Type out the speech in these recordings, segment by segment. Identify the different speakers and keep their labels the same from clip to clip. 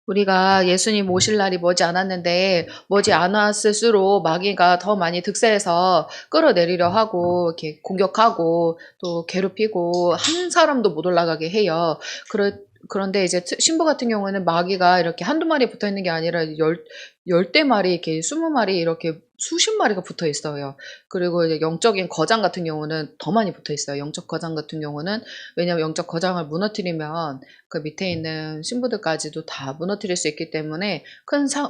Speaker 1: 우리가 예수님 오실 날이 머지 않았는데 머지 않았을수록 마귀가 더 많이 득세해서 끌어내리려 하고 이렇게 공격하고 또 괴롭히고 한 사람도 못 올라가게 해요. 그런데 이제 신부 같은 경우는 마귀가 이렇게 한두 마리 붙어 있는 게 아니라 열대 마리, 이렇게 20마리, 이렇게 수십 마리가 붙어 있어요. 그리고 이제 영적인 거장 같은 경우는 더 많이 붙어 있어요. 영적 거장 같은 경우는, 왜냐면 영적 거장을 무너뜨리면 그 밑에 있는 신부들까지도 다 무너뜨릴 수 있기 때문에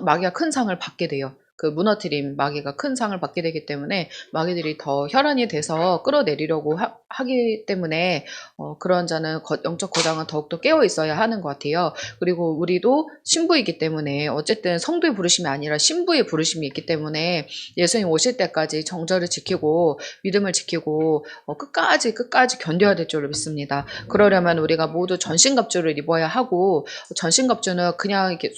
Speaker 1: 마귀가 큰 상을 받게 돼요. 그 무너뜨림 마귀가 큰 상을 받게 되기 때문에 마귀들이 더 혈안이 돼서 끌어내리려고 하기 때문에 그런 자는 영적 거장은 더욱더 깨어 있어야 하는 것 같아요. 그리고 우리도 신부이기 때문에, 어쨌든 성도의 부르심이 아니라 신부의 부르심이 있기 때문에 예수님 오실 때까지 정절을 지키고 믿음을 지키고 끝까지 견뎌야 될 줄로 믿습니다. 그러려면 우리가 모두 전신갑주를 입어야 하고, 전신갑주는 그냥 이렇게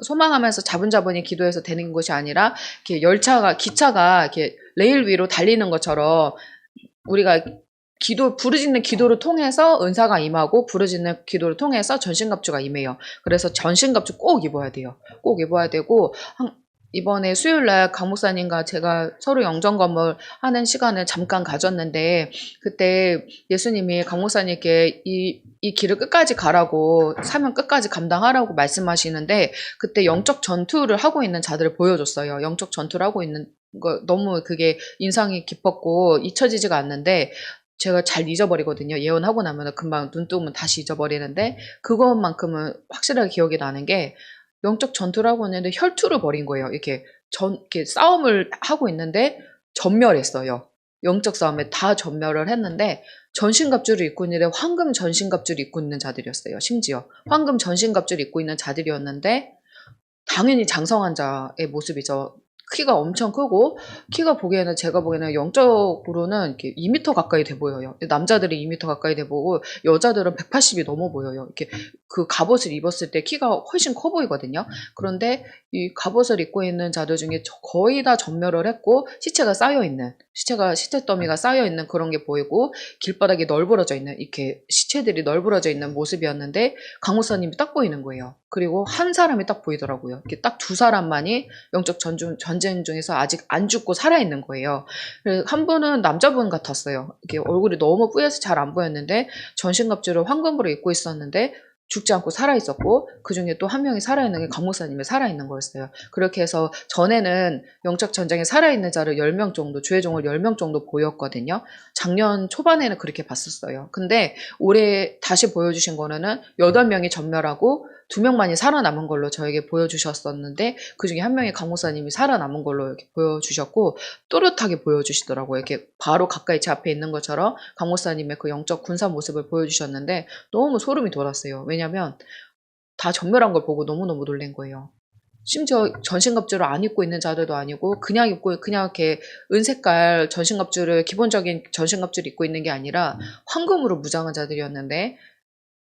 Speaker 1: 소망하면서 자분자분히 기도해서 되는 것이 아니라 이렇게 기차가 이렇게 레일 위로 달리는 것처럼 우리가 부르짖는 기도를 통해서 은사가 임하고, 부르짖는 기도를 통해서 전신갑주가 임해요. 그래서 전신갑주 꼭 입어야 돼요. 꼭 입어야 되고, 이번에 수요일날 강 목사님과 제가 서로 영정검을 하는 시간을 잠깐 가졌는데, 그때 예수님이 강 목사님께 이 길을 끝까지 가라고, 사명 끝까지 감당하라고 말씀하시는데, 그때 영적 전투를 하고 있는 자들을 보여줬어요. 영적 전투를 하고 있는 거, 너무 그게 인상이 깊었고 잊혀지지가 않는데, 제가 잘 잊어버리거든요. 예언하고 나면 금방 눈 뜨면 다시 잊어버리는데, 그것만큼은 확실하게 기억이 나는 게, 영적 전투를 하고 있는데 혈투를 벌인 거예요. 이렇게 싸움을 하고 있는데 전멸했어요. 영적 싸움에 다 전멸을 했는데, 전신갑주를 입고 있는데 황금 전신갑주를 입고 있는 자들이었어요. 심지어 황금 전신갑주를 입고 있는 자들이었는데, 당연히 장성한 자의 모습이죠. 키가 엄청 크고, 제가 보기에는 영적으로는 이렇게 2m 가까이 돼 보여요. 남자들이 2m 가까이 돼 보고 여자들은 180이 넘어 보여요. 이렇게 그 갑옷을 입었을 때 키가 훨씬 커 보이거든요. 그런데 이 갑옷을 입고 있는 자들 중에 거의 다 전멸을 했고, 시체 더미가 쌓여 있는 그런 게 보이고, 길바닥이 널브러져 있는, 이렇게 시체들이 널브러져 있는 모습이었는데, 강무사님이 딱 보이는 거예요. 그리고 한 사람이 딱 보이더라고요. 이렇게 딱 두 사람만이 영적 전쟁 중에서 아직 안 죽고 살아있는 거예요. 한 분은 남자분 같았어요. 이렇게 얼굴이 너무 뿌여서 잘 안 보였는데, 전신갑주를 황금으로 입고 있었는데 죽지 않고 살아있었고, 그 중에 또 한 명이 살아있는 게 강목사님이 살아있는 거였어요. 그렇게 해서 전에는 영적 전쟁에 살아있는 자를 10명 정도, 주의 종을 10명 정도 보였거든요. 작년 초반에는 그렇게 봤었어요. 근데 올해 다시 보여주신 거는 8명이 전멸하고 2명만이 살아남은 걸로 저에게 보여주셨었는데, 그 중에 한 명이 강목사님이 살아남은 걸로 이렇게 보여주셨고, 또렷하게 보여주시더라고요. 이렇게 바로 가까이 제 앞에 있는 것처럼 강목사님의 그 영적 군사 모습을 보여주셨는데, 너무 소름이 돋았어요. 왜냐면 다 전멸한 걸 보고 너무너무 놀란 거예요. 심지어 전신갑주를 안 입고 있는 자들도 아니고, 그냥 이렇게 은색깔 기본적인 전신갑주를 입고 있는 게 아니라 황금으로 무장한 자들이었는데,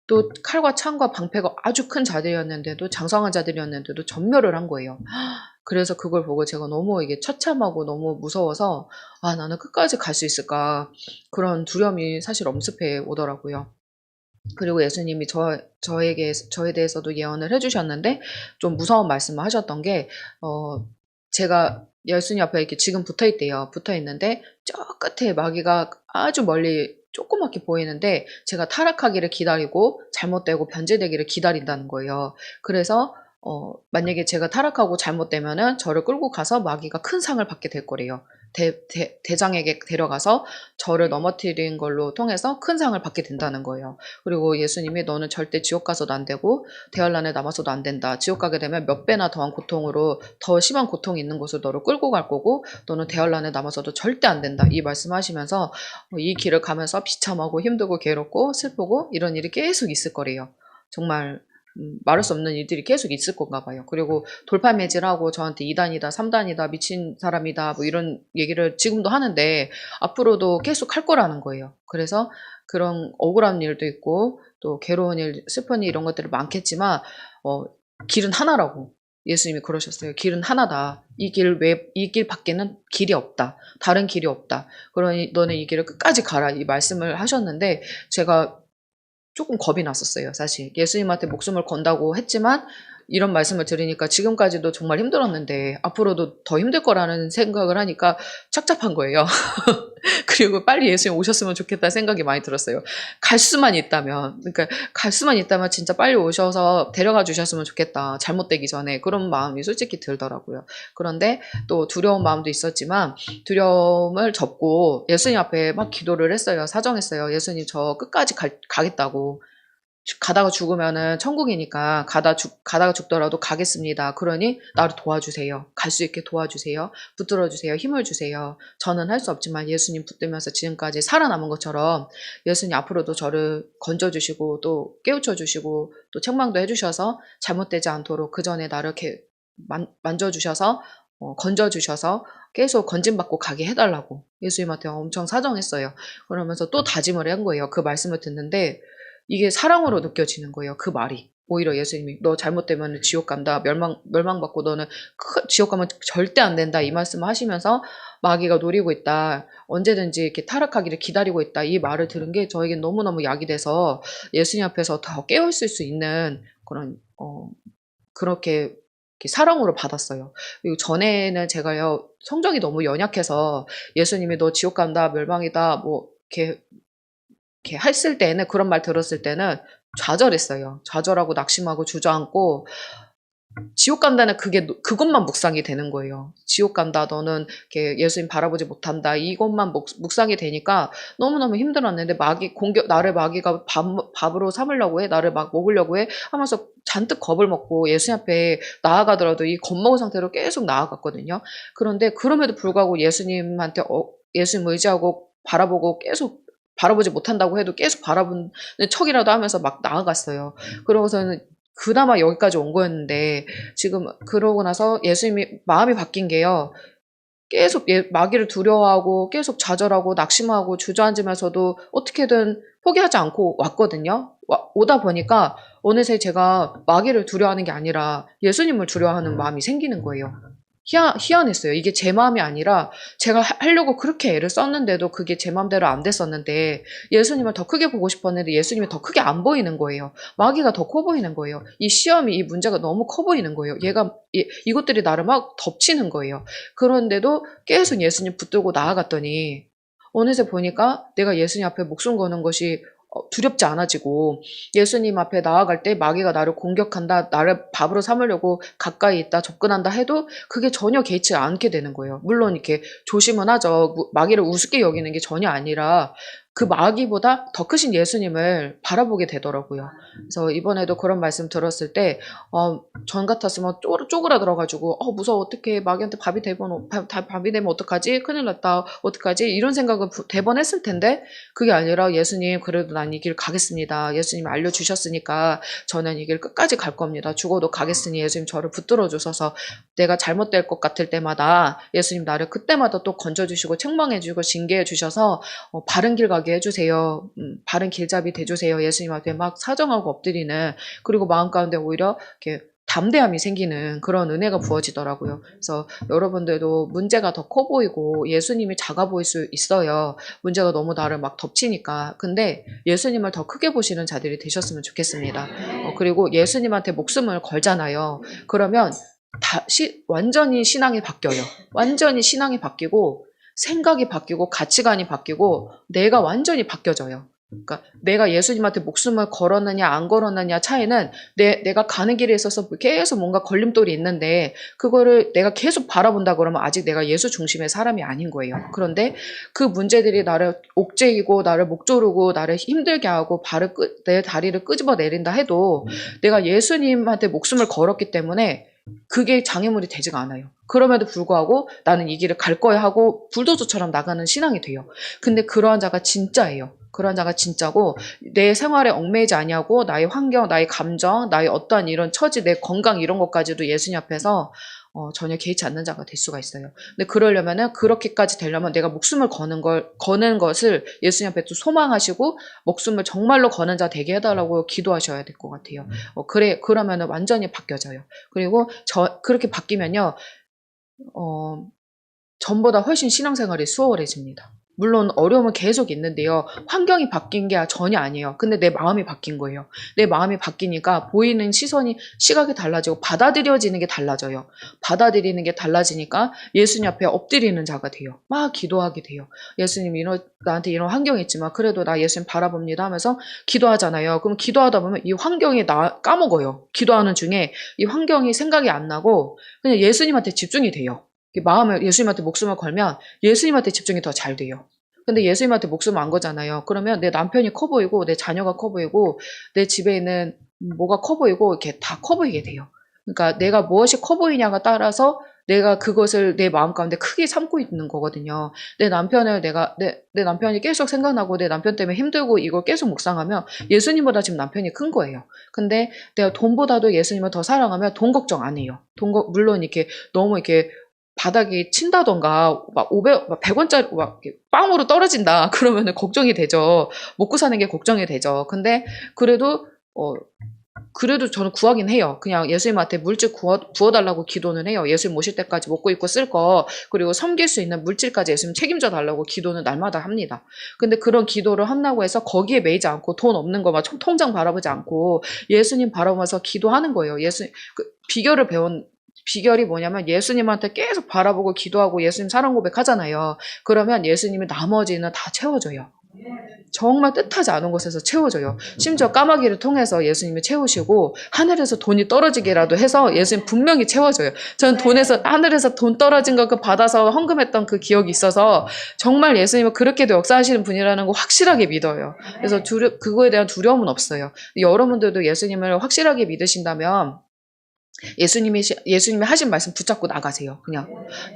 Speaker 1: 또 칼과 창과 방패가 아주 큰 자들이었는데도, 장성한 자들이었는데도 전멸을 한 거예요. 그래서 그걸 보고 제가 너무 이게 처참하고 너무 무서워서, 나는 끝까지 갈 수 있을까, 그런 두려움이 사실 엄습해 오더라고요. 그리고 예수님이 저에 대해서도 예언을 해주셨는데, 좀 무서운 말씀을 하셨던 게, 제가 예수님 앞에 이렇게 지금 붙어 있대요. 붙어 있는데, 저 끝에 마귀가 아주 멀리 조그맣게 보이는데, 제가 타락하기를 기다리고 잘못되고 변질되기를 기다린다는 거예요. 그래서 만약에 제가 타락하고 잘못되면은 저를 끌고 가서 마귀가 큰 상을 받게 될 거래요. 대장에게 데려가서 저를 넘어뜨린 걸로 통해서 큰 상을 받게 된다는 거예요. 그리고 예수님이 너는 절대 지옥 가서도 안 되고 대환란에 남아서도 안 된다. 지옥 가게 되면 몇 배나 더한 고통으로, 더 심한 고통이 있는 곳으로 너를 끌고 갈 거고, 너는 대환란에 남아서도 절대 안 된다. 이 말씀하시면서 이 길을 가면서 비참하고 힘들고 괴롭고 슬프고 이런 일이 계속 있을 거래요. 정말 말할 수 없는 일들이 계속 있을 건가 봐요. 그리고 돌팔매질하고 저한테 2단이다, 3단이다, 미친 사람이다, 뭐 이런 얘기를 지금도 하는데, 앞으로도 계속 할 거라는 거예요. 그래서 그런 억울한 일도 있고, 또 괴로운 일, 슬픈 일, 이런 것들이 많겠지만, 길은 하나라고. 예수님이 그러셨어요. 길은 하나다. 이 길 밖에는 길이 없다. 다른 길이 없다. 그러니 너는 이 길을 끝까지 가라. 이 말씀을 하셨는데, 제가 조금 겁이 났었어요, 사실. 예수님한테 목숨을 건다고 했지만 이런 말씀을 들으니까 지금까지도 정말 힘들었는데 앞으로도 더 힘들 거라는 생각을 하니까 착잡한 거예요. 그리고 빨리 예수님 오셨으면 좋겠다는 생각이 많이 들었어요. 갈 수만 있다면, 그러니까 갈 수만 있다면 진짜 빨리 오셔서 데려가 주셨으면 좋겠다. 잘못되기 전에 그런 마음이 솔직히 들더라고요. 그런데 또 두려운 마음도 있었지만 두려움을 접고 예수님 앞에 막 기도를 했어요. 사정했어요. 예수님 저 끝까지 가겠다고. 가다가 죽으면은 천국이니까 가다가 죽더라도 가겠습니다. 그러니 나를 도와주세요. 갈 수 있게 도와주세요. 붙들어 주세요. 힘을 주세요. 저는 할 수 없지만 예수님 붙들면서 지금까지 살아남은 것처럼 예수님 앞으로도 저를 건져주시고 또 깨우쳐 주시고 또 책망도 해주셔서 잘못되지 않도록 그 전에 나를 이렇게 만져주셔서 건져주셔서 계속 건짐받고 가게 해달라고 예수님한테 엄청 사정했어요. 그러면서 또 다짐을 한 거예요. 그 말씀을 듣는데 이게 사랑으로 느껴지는 거예요. 그 말이. 오히려 예수님이 너 잘못되면 지옥 간다. 멸망받고 너는 지옥 가면 절대 안 된다. 이 말씀을 하시면서 마귀가 노리고 있다. 언제든지 이렇게 타락하기를 기다리고 있다. 이 말을 들은 게 저에겐 너무너무 약이 돼서 예수님 앞에서 더 깨어있을 수 있는 그런 그렇게 사랑으로 받았어요. 그리고 전에는 제가요 성적이 너무 연약해서 예수님이 너 지옥 간다. 멸망이다. 뭐 이렇게 했을 때는 그런 말 들었을 때는 좌절했어요. 좌절하고 낙심하고 주저앉고 지옥 간다는 그것만 묵상이 되는 거예요. 지옥 간다. 너는 이렇게 예수님 바라보지 못한다. 이것만 묵상이 되니까 너무너무 힘들었는데 나를 마귀가 밥으로 삼으려고 해. 나를 막 먹으려고 해. 하면서 잔뜩 겁을 먹고 예수님 앞에 나아가더라도 이 겁먹은 상태로 계속 나아갔거든요. 그런데 그럼에도 불구하고 예수님한테 예수님 의지하고 바라보고 계속 바라보지 못한다고 해도 계속 바라보는 척이라도 하면서 막 나아갔어요. 그러고서는 그나마 여기까지 온 거였는데 지금 그러고 나서 예수님이 마음이 바뀐 게요. 계속 마귀를 두려워하고 계속 좌절하고 낙심하고 주저앉으면서도 어떻게든 포기하지 않고 왔거든요. 오다 보니까 어느새 제가 마귀를 두려워하는 게 아니라 예수님을 두려워하는 마음이 생기는 거예요. 희한했어요. 이게 제 마음이 아니라 제가 하려고 그렇게 애를 썼는데도 그게 제 마음대로 안 됐었는데 예수님을 더 크게 보고 싶었는데 예수님이 더 크게 안 보이는 거예요. 마귀가 더 커 보이는 거예요. 이 시험이 이 문제가 너무 커 보이는 거예요. 이것들이 나를 막 덮치는 거예요. 그런데도 계속 예수님 붙들고 나아갔더니 어느새 보니까 내가 예수님 앞에 목숨 거는 것이 두렵지 않아지고 예수님 앞에 나아갈 때 마귀가 나를 공격한다, 나를 밥으로 삼으려고 가까이 있다, 접근한다 해도 그게 전혀 개의치 않게 되는 거예요. 물론 이렇게 조심은 하죠. 마귀를 우습게 여기는 게 전혀 아니라 그 마귀보다 더 크신 예수님을 바라보게 되더라고요. 그래서 이번에도 그런 말씀 들었을 때 전 같았으면 쪼그라들어가지고 무서워 어떡해 마귀한테 밥이 되면 어떡하지? 큰일 났다 어떡하지? 이런 생각을 대번 했을 텐데 그게 아니라 예수님 그래도 난 이 길 가겠습니다. 예수님이 알려주셨으니까 저는 이 길 끝까지 갈 겁니다. 죽어도 가겠으니 예수님 저를 붙들어 주셔서 내가 잘못될 것 같을 때마다 예수님 나를 그때마다 또 건져주시고 책망해주고 징계해 주셔서 바른 길 가게 해주세요. 바른 길잡이 돼주세요. 예수님 앞에 막 사정하고 엎드리는 그리고 마음 가운데 오히려 이렇게 담대함이 생기는 그런 은혜가 부어지더라고요. 그래서 여러분들도 문제가 더 커 보이고 예수님이 작아 보일 수 있어요. 문제가 너무 나를 막 덮치니까. 근데 예수님을 더 크게 보시는 자들이 되셨으면 좋겠습니다. 그리고 예수님한테 목숨을 걸잖아요. 그러면 완전히 신앙이 바뀌어요. 완전히 신앙이 바뀌고 생각이 바뀌고 가치관이 바뀌고 내가 완전히 바뀌어져요. 그러니까 내가 예수님한테 목숨을 걸었느냐 안 걸었느냐 차이는 내가 가는 길에 있어서 계속 뭔가 걸림돌이 있는데 그거를 내가 계속 바라본다 그러면 아직 내가 예수 중심의 사람이 아닌 거예요. 그런데 그 문제들이 나를 옥죄이고 나를 목조르고 나를 힘들게 하고 내 다리를 끄집어 내린다 해도 내가 예수님한테 목숨을 걸었기 때문에 그게 장애물이 되지가 않아요. 그럼에도 불구하고 나는 이 길을 갈 거야 하고 불도저처럼 나가는 신앙이 돼요. 근데 그러한 자가 진짜예요. 그런 자가 진짜고 내 생활에 얽매이지 아니하고 나의 환경, 나의 감정, 나의 어떠한 이런 처지, 내 건강 이런 것까지도 예수님 앞에서 전혀 개의치 않는 자가 될 수가 있어요. 근데 그러려면은 그렇게까지 되려면 내가 목숨을 거는 것을 예수님 앞에 또 소망하시고 목숨을 정말로 거는 자 되게 해달라고 기도하셔야 될 것 같아요. 그러면은 완전히 바뀌어져요. 그리고 그렇게 바뀌면요, 전보다 훨씬 신앙생활이 수월해집니다. 물론 어려움은 계속 있는데요. 환경이 바뀐 게 전혀 아니에요. 근데 내 마음이 바뀐 거예요. 내 마음이 바뀌니까 보이는 시각이 달라지고 받아들여지는 게 달라져요. 받아들이는 게 달라지니까 예수님 앞에 엎드리는 자가 돼요. 막 기도하게 돼요. 예수님 나한테 이런 환경이 있지만 그래도 나 예수님 바라봅니다 하면서 기도하잖아요. 그럼 기도하다 보면 이 환경이 나 까먹어요. 기도하는 중에 이 환경이 생각이 안 나고 그냥 예수님한테 집중이 돼요. 마음을 예수님한테 목숨을 걸면 예수님한테 집중이 더 잘 돼요. 근데 예수님한테 목숨을 안 거잖아요. 그러면 내 남편이 커 보이고 내 자녀가 커 보이고 내 집에 있는 뭐가 커 보이고 이렇게 다 커 보이게 돼요. 그러니까 내가 무엇이 커 보이냐가 따라서 내가 그것을 내 마음 가운데 크게 삼고 있는 거거든요. 내 남편이 계속 생각나고 내 남편 때문에 힘들고 이걸 계속 묵상하면 예수님보다 지금 남편이 큰 거예요. 근데 내가 돈보다도 예수님을 더 사랑하면 돈 걱정 안 해요. 물론 이렇게 너무 이렇게 바닥이 친다던가 막 100원짜리 막 빵으로 떨어진다 그러면은 걱정이 되죠. 먹고 사는 게 걱정이 되죠. 근데 그래도 그래도 저는 구하긴 해요. 그냥 예수님한테 물질 부어달라고 기도는 해요. 예수님 오실 때까지 먹고 입고 쓸 거, 그리고 섬길 수 있는 물질까지 예수님 책임져 달라고 기도는 날마다 합니다. 근데 그런 기도를 한다고 해서 거기에 매이지 않고 돈 없는 거 막 통장 바라보지 않고 예수님 바라보면서 기도하는 거예요. 비결이 뭐냐면 예수님한테 계속 바라보고 기도하고 예수님 사랑 고백하잖아요. 그러면 예수님이 나머지는 다 채워줘요. 정말 뜻하지 않은 곳에서 채워줘요. 심지어 까마귀를 통해서 예수님이 채우시고 하늘에서 돈이 떨어지기라도 해서 예수님 분명히 채워줘요. 저는 하늘에서 돈 떨어진 거 받아서 헌금했던 그 기억이 있어서 정말 예수님은 그렇게도 역사하시는 분이라는 거 확실하게 믿어요. 그래서 그거에 대한 두려움은 없어요. 여러분들도 예수님을 확실하게 믿으신다면 예수님이 하신 말씀 붙잡고 나가세요. 그냥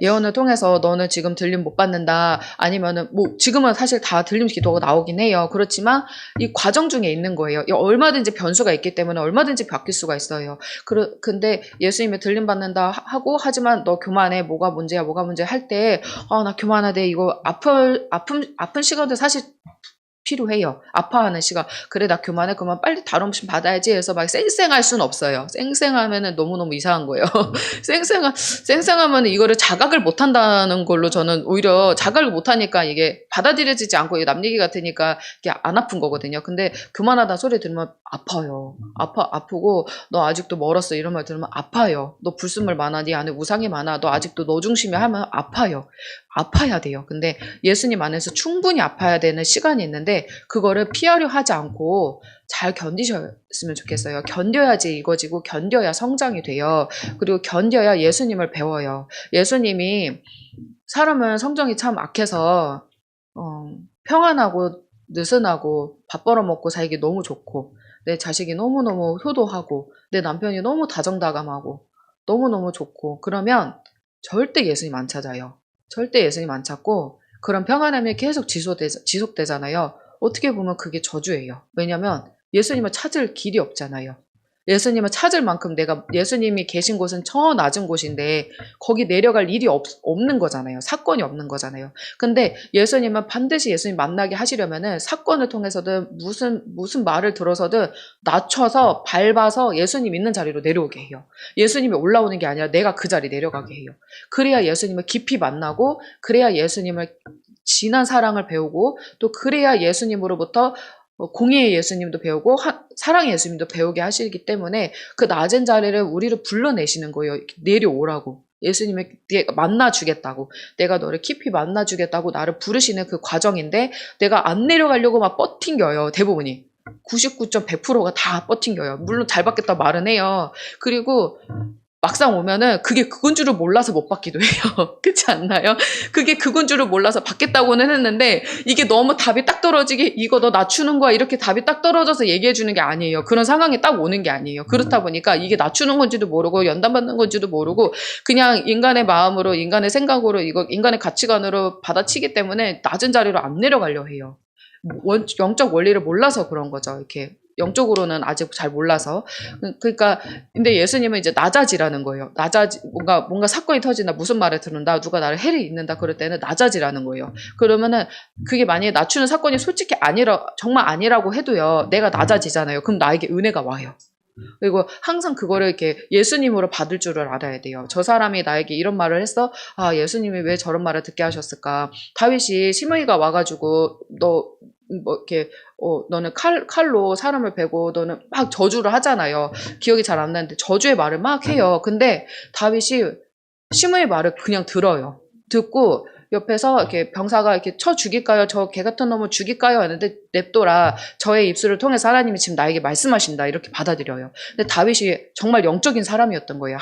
Speaker 1: 예언을 통해서 너는 지금 들림 못 받는다. 아니면은 뭐 지금은 사실 다 들림 기도가 나오긴 해요. 그렇지만 이 과정 중에 있는 거예요. 얼마든지 변수가 있기 때문에 얼마든지 바뀔 수가 있어요. 근데 예수님이 들림 받는다 하고 하지만 너 교만해. 뭐가 문제야 할 때 나 교만하대. 이거 아픈 시간도 사실 필요해요. 아파하는 시간. 그래 나 교만해. 그만 빨리 다른 심 받아야지 해서 막 쌩쌩할 수는 없어요. 쌩쌩하면은 너무너무 이상한 거예요. 쌩쌩하면 이거를 자각을 못 한다는 걸로 저는 오히려 자각을 못 하니까 이게 받아들여지지 않고 남 얘기 같으니까 이게 안 아픈 거거든요. 근데 교만하다는 소리 들으면 아파요. 아프고 너 아직도 멀었어 이런 말 들으면 아파요. 너 불순물 많아. 네 안에 우상이 많아. 너 아직도 너 중심이 하면 아파요. 아파야 돼요. 근데 예수님 안에서 충분히 아파야 되는 시간이 있는데 그거를 피하려 하지 않고 잘 견디셨으면 좋겠어요. 견뎌야지 이거지고 견뎌야 성장이 돼요. 그리고 견뎌야 예수님을 배워요. 예수님이 사람은 성정이 참 악해서 평안하고 느슨하고 밥 벌어먹고 살기 너무 좋고 내 자식이 너무너무 효도하고 내 남편이 너무 다정다감하고 너무너무 좋고 그러면 절대 예수님 안 찾아요. 절대 예수님 안 찾고 그런 평안함이 계속 지속되잖아요. 어떻게 보면 그게 저주예요. 왜냐하면 예수님을 찾을 길이 없잖아요. 예수님을 찾을 만큼 예수님이 계신 곳은 저 낮은 곳인데 거기 내려갈 일이 없는 거잖아요. 사건이 없는 거잖아요. 근데 예수님은 반드시 예수님 만나게 하시려면은 사건을 통해서든 무슨 말을 들어서든 낮춰서 밟아서 예수님 있는 자리로 내려오게 해요. 예수님이 올라오는 게 아니라 내가 그 자리 내려가게 해요. 그래야 예수님을 깊이 만나고 그래야 예수님을 진한 사랑을 배우고 또 그래야 예수님으로부터 공의의 예수님도 배우고 사랑의 예수님도 배우게 하시기 때문에 그 낮은 자리를 우리를 불러내시는 거예요. 내려오라고. 예수님을 만나주겠다고. 내가 너를 깊이 만나주겠다고 나를 부르시는 그 과정인데 내가 안 내려가려고 막 뻗팅겨요. 대부분이. 99.100%가 다 뻗팅겨요. 물론 잘 받겠다 말은 해요. 그리고 막상 오면은 그게 그건 줄을 몰라서 못 받기도 해요. 그렇지 않나요? 그게 그건 줄을 몰라서 받겠다고는 했는데 이게 너무 답이 딱 떨어지게 이거 너 낮추는 거야 이렇게 답이 딱 떨어져서 얘기해 주는 게 아니에요. 그런 상황이 딱 오는 게 아니에요. 그렇다 보니까 이게 낮추는 건지도 모르고 연단받는 건지도 모르고 그냥 인간의 마음으로 인간의 생각으로 인간의 가치관으로 받아치기 때문에 낮은 자리로 안 내려가려 해요. 영적 원리를 몰라서 그런 거죠. 이렇게 영적으로는 아직 잘 몰라서. 그러니까 근데 예수님은 이제 낮아지라는 거예요. 뭔가 사건이 터진다, 무슨 말을 듣는다, 누가 나를 해를 입는다 그럴 때는 낮아지라는 거예요. 그러면은 그게 만약에 낮추는 사건이 솔직히 정말 아니라고 해도요. 내가 낮아지잖아요. 그럼 나에게 은혜가 와요. 그리고 항상 그거를 이렇게 예수님으로 받을 줄을 알아야 돼요. 저 사람이 나에게 이런 말을 했어? 아, 예수님이 왜 저런 말을 듣게 하셨을까? 다윗이 시므이가 와가지고 너 뭐 이렇게 너는 칼로 사람을 베고 너는 막 저주를 하잖아요. 기억이 잘 안 나는데 저주의 말을 막 해요. 근데 다윗이 시므의 말을 그냥 들어요. 듣고 옆에서 이렇게 병사가 이렇게 쳐 죽일까요? 저 개 같은 놈을 죽일까요? 하는데 냅둬라. 저의 입술을 통해서 하나님이 지금 나에게 말씀하신다. 이렇게 받아들여요. 근데 다윗이 정말 영적인 사람이었던 거예요.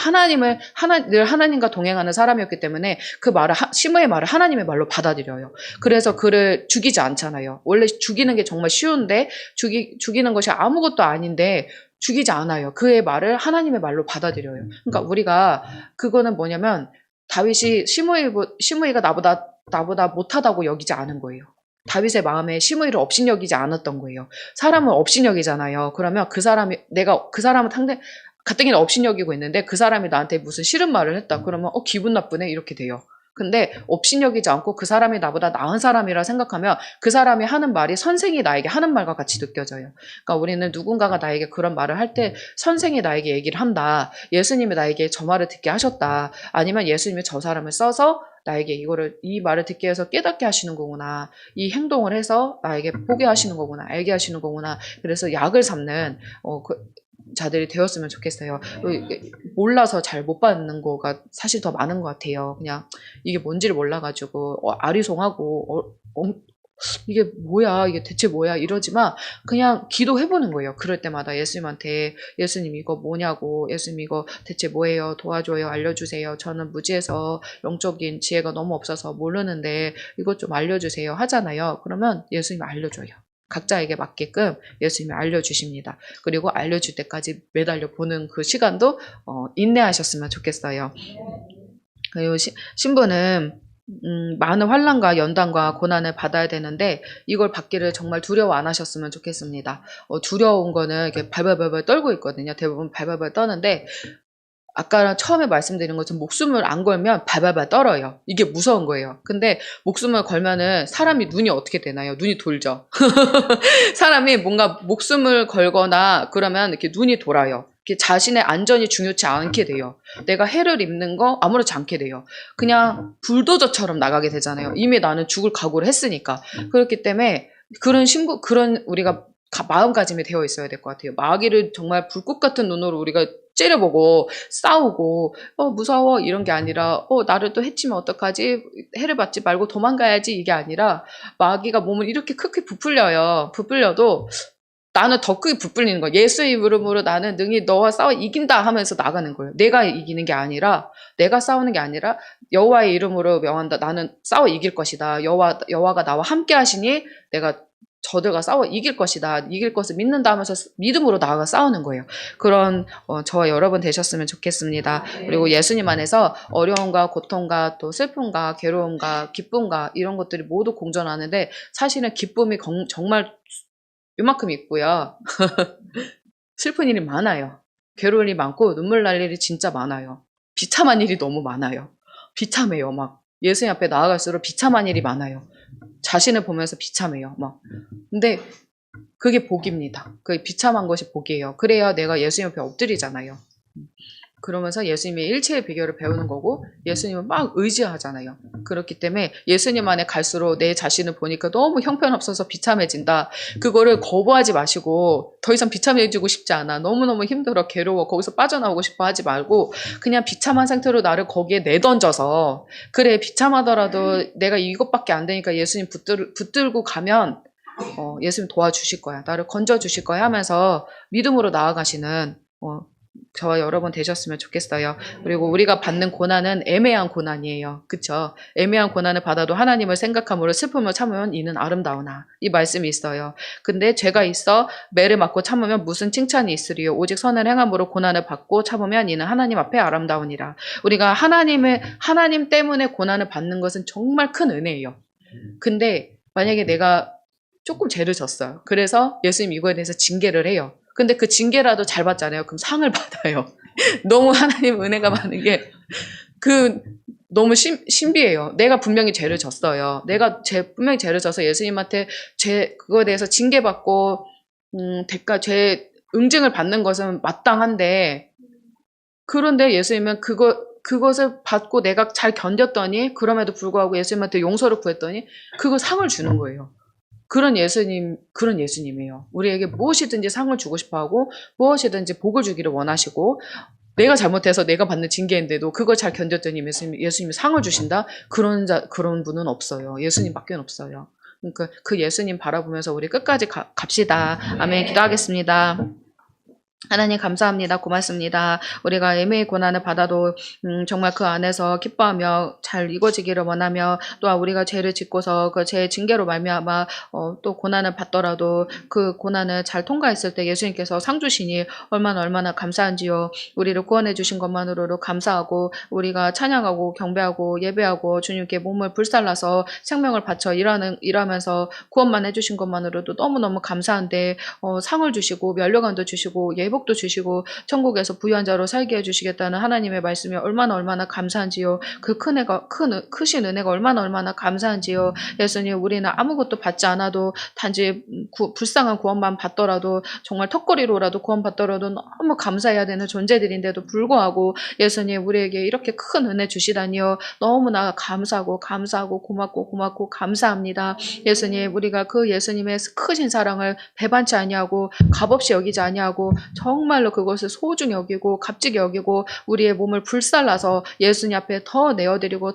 Speaker 1: 늘 하나님과 동행하는 사람이었기 때문에 그 말을, 시므의 말을 하나님의 말로 받아들여요. 그래서 그를 죽이지 않잖아요. 원래 죽이는 게 정말 쉬운데, 죽이는 것이 아무것도 아닌데, 죽이지 않아요. 그의 말을 하나님의 말로 받아들여요. 그러니까 우리가, 그거는 뭐냐면, 다윗이 시므이가 나보다 못하다고 여기지 않은 거예요. 다윗의 마음에 시므이를 업신여기지 않았던 거예요. 사람은 업신여기잖아요. 그러면 내가 그 사람을 가뜩이나 업신여기고 있는데 그 사람이 나한테 무슨 싫은 말을 했다. 그러면 기분 나쁘네 이렇게 돼요. 근데 업신여기지 않고 그 사람이 나보다 나은 사람이라 생각하면 그 사람이 하는 말이 선생이 나에게 하는 말과 같이 느껴져요. 그러니까 우리는 누군가가 나에게 그런 말을 할 때 선생이 나에게 얘기를 한다. 예수님이 나에게 저 말을 듣게 하셨다. 아니면 예수님이 저 사람을 써서 나에게 이 말을 듣게 해서 깨닫게 하시는 거구나. 이 행동을 해서 나에게 보게 하시는 거구나. 알게 하시는 거구나. 그래서 약을 삼는 자들이 되었으면 좋겠어요. 몰라서 잘 못 받는 거가 사실 더 많은 것 같아요. 그냥 이게 뭔지를 몰라가지고 아리송하고 이게 뭐야, 이게 대체 뭐야 이러지만 그냥 기도해보는 거예요. 그럴 때마다 예수님한테 예수님 이거 뭐냐고, 예수님 이거 대체 뭐예요, 도와줘요, 알려주세요. 저는 무지해서 영적인 지혜가 너무 없어서 모르는데 이것 좀 알려주세요 하잖아요. 그러면 예수님이 알려줘요. 각자에게 맞게끔 예수님이 알려주십니다. 그리고 알려줄 때까지 매달려 보는 그 시간도 인내하셨으면 좋겠어요. 그리고 신부는 많은 환난과 연단과 고난을 받아야 되는데 이걸 받기를 정말 두려워 안 하셨으면 좋겠습니다. 두려운 거는 이렇게 발발발발 떨고 있거든요. 대부분 발발발 떠는데 아까 처음에 말씀드린 것처럼 목숨을 안 걸면 발발발 떨어요. 이게 무서운 거예요. 근데 목숨을 걸면은 사람이 눈이 어떻게 되나요? 눈이 돌죠. 사람이 뭔가 목숨을 걸거나 그러면 이렇게 눈이 돌아요. 이렇게 자신의 안전이 중요치 않게 돼요. 내가 해를 입는 거 아무렇지 않게 돼요. 그냥 불도저처럼 나가게 되잖아요. 이미 나는 죽을 각오를 했으니까. 그렇기 때문에 그런 우리가 마음가짐이 되어 있어야 될 것 같아요. 마귀를 정말 불꽃 같은 눈으로 우리가 째려보고 싸우고 무서워 이런 게 아니라 나를 또 해치면 어떡하지? 해를 받지 말고 도망가야지 이게 아니라 마귀가 몸을 이렇게 크게 부풀려요. 부풀려도 나는 더 크게 부풀리는 거예요. 예수의 이름으로 나는 능히 너와 싸워 이긴다 하면서 나가는 거예요. 내가 이기는 게 아니라 내가 싸우는 게 아니라 여호와의 이름으로 명한다. 나는 싸워 이길 것이다. 여호와가 나와 함께 하시니 내가 저들과 싸워 이길 것이다. 이길 것을 믿는다 하면서 믿음으로 나아가 싸우는 거예요. 그런 저와 여러분 되셨으면 좋겠습니다. 그리고 예수님 안에서 어려움과 고통과 또 슬픔과 괴로움과 기쁨과 이런 것들이 모두 공존하는데 사실은 기쁨이 정말 요만큼 있고요. 슬픈 일이 많아요. 괴로운 일이 많고 눈물 날 일이 진짜 많아요. 비참한 일이 너무 많아요. 비참해요. 막 예수님 앞에 나아갈수록 비참한 일이 많아요. 자신을 보면서 비참해요. 막. 근데 그게 복입니다. 그 비참한 것이 복이에요. 그래야 내가 예수님 앞에 엎드리잖아요. 그러면서 예수님의 일체의 비결을 배우는 거고 예수님을 막 의지하잖아요. 그렇기 때문에 예수님 안에 갈수록 내 자신을 보니까 너무 형편없어서 비참해진다. 그거를 거부하지 마시고 더 이상 비참해지고 싶지 않아. 너무너무 힘들어. 괴로워. 거기서 빠져나오고 싶어 하지 말고 그냥 비참한 상태로 나를 거기에 내던져서 그래 비참하더라도 내가 이것밖에 안 되니까 예수님 붙들고 가면 예수님 도와주실 거야. 나를 건져주실 거야 하면서 믿음으로 나아가시는 저와 여러분 되셨으면 좋겠어요. 그리고 우리가 받는 고난은 애매한 고난이에요. 그쵸? 애매한 고난을 받아도 하나님을 생각함으로 슬픔을 참으면 이는 아름다우나. 이 말씀이 있어요. 근데 죄가 있어 매를 맞고 참으면 무슨 칭찬이 있으리요. 오직 선을 행함으로 고난을 받고 참으면 이는 하나님 앞에 아름다우니라. 우리가 하나님 때문에 고난을 받는 것은 정말 큰 은혜예요. 근데 만약에 내가 조금 죄를 졌어요. 그래서 예수님 이거에 대해서 징계를 해요. 근데 그 징계라도 잘 받잖아요. 그럼 상을 받아요. 너무 하나님 은혜가 많은 게 너무 신비해요. 내가 분명히 죄를 졌어요. 분명히 죄를 져서 예수님한테 그거에 대해서 징계받고 죄 응징을 받는 것은 마땅한데, 그런데 예수님은 그것을 받고 내가 잘 견뎠더니, 그럼에도 불구하고 예수님한테 용서를 구했더니 그거 상을 주는 거예요. 그런 예수님이에요. 우리에게 무엇이든지 상을 주고 싶어 하고, 무엇이든지 복을 주기를 원하시고, 내가 잘못해서 내가 받는 징계인데도 그걸 잘 견뎠더니 예수님이 상을 주신다? 그런 분은 없어요. 예수님밖에 없어요. 그러니까 그 예수님 바라보면서 우리 끝까지 갑시다. 아멘. 기도하겠습니다. 하나님 감사합니다. 고맙습니다. 우리가 애매의 고난을 받아도 정말 그 안에서 기뻐하며 잘 이루어지기를 원하며, 또한 우리가 죄를 짓고서 그 죄의 징계로 말미암아 또 고난을 받더라도 그 고난을 잘 통과했을 때 예수님께서 상 주시니 얼마나 감사한지요. 우리를 구원해 주신 것만으로도 감사하고, 우리가 찬양하고 경배하고 예배하고 주님께 몸을 불살라서 생명을 바쳐 일하면서 구원만 해주신 것만으로도 너무너무 감사한데, 상을 주시고 면류관도 주시고 예복도 주시고 천국에서 부유한 자로 살게 해주시겠다는 하나님의 말씀이 얼마나 감사한지요. 그 크신 은혜가 얼마나 감사한지요. 예수님, 우리는 아무것도 받지 않아도 단지 불쌍한 구원만 받더라도, 정말 턱걸이로라도 구원받더라도 너무 감사해야 되는 존재들인데도 불구하고 예수님, 우리에게 이렇게 큰 은혜 주시다니요. 너무나 감사하고 고맙고 감사합니다. 예수님, 우리가 그 예수님의 크신 사랑을 배반치 아니하고 값없이 여기지 아니하고 정말로 그것을 소중히 여기고 값지게 여기고 우리의 몸을 불살라서 예수님 앞에 더 내어드리고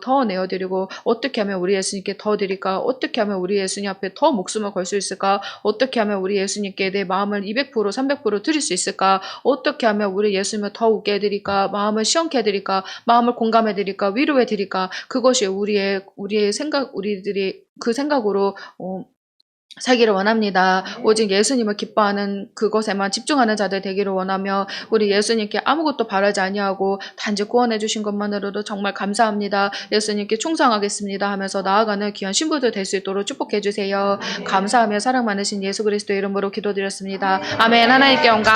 Speaker 1: 어떻게 하면 우리 예수님께 더 드릴까? 어떻게 하면 우리 예수님 앞에 더 목숨을 걸 수 있을까? 어떻게 하면 우리 예수님께 내 마음을 200% 300% 드릴 수 있을까? 어떻게 하면 우리 예수님을 더 웃게 해드릴까? 마음을 시원케 해드릴까? 마음을 공감해 드릴까? 위로해 드릴까? 그것이 우리의 생각, 우리들이 그 생각으로 살기를 원합니다. 오직 예수님을 기뻐하는 그것에만 집중하는 자들 되기를 원하며, 우리 예수님께 아무것도 바라지 아니하고 단지 구원해 주신 것만으로도 정말 감사합니다. 예수님께 충성하겠습니다 하면서 나아가는 귀한 신부들 될 수 있도록 축복해 주세요. 감사하며 사랑 많으신 예수 그리스도의 이름으로 기도드렸습니다. 아멘. 하나님께 영광.